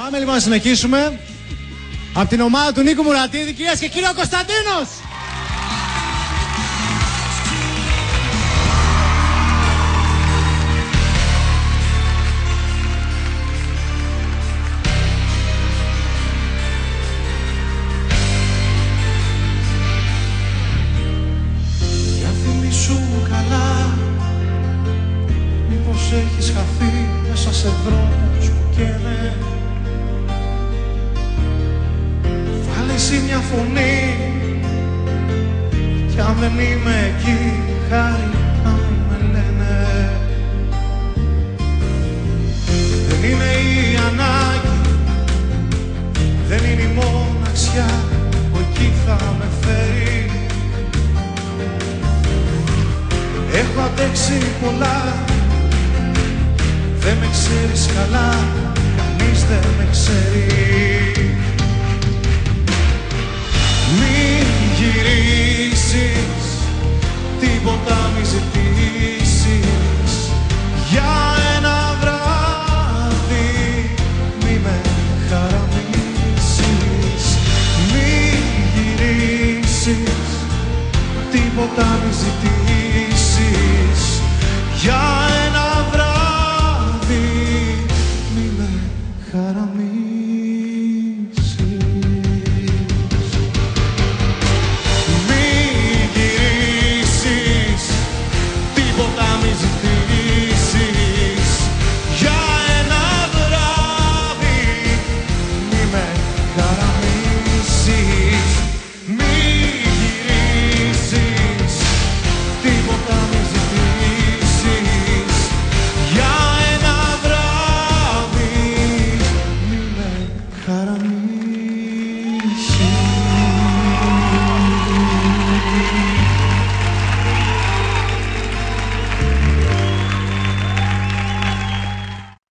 Πάμε λοιπόν να συνεχίσουμε. Από την ομάδα του Νίκου Μουρατίδη, κυρίες και κύριοι, ο Κωνσταντίνος! Για θυμήσου καλά, μήπως έχεις χαθεί μέσα σε δρόμους που καίνε. Βάλε εσύ μια φωνή, κι αν δεν είμαι εκεί, χάρη να με λένε. Δεν είναι η ανάγκη, δεν είναι η μοναξιά που εκεί θα με φέρει. Έχω αντέξει πολλά, δεν με ξέρεις καλά, κανείς δεν με ξέρει. Μην γυρίσεις, τίποτα μη ζητήσεις. Για ένα βράδυ μη με χαραμίσεις. Μην γυρίσεις, τίποτα μη ζητήσεις. Για ένα βράδυ μη με χαραμίσεις.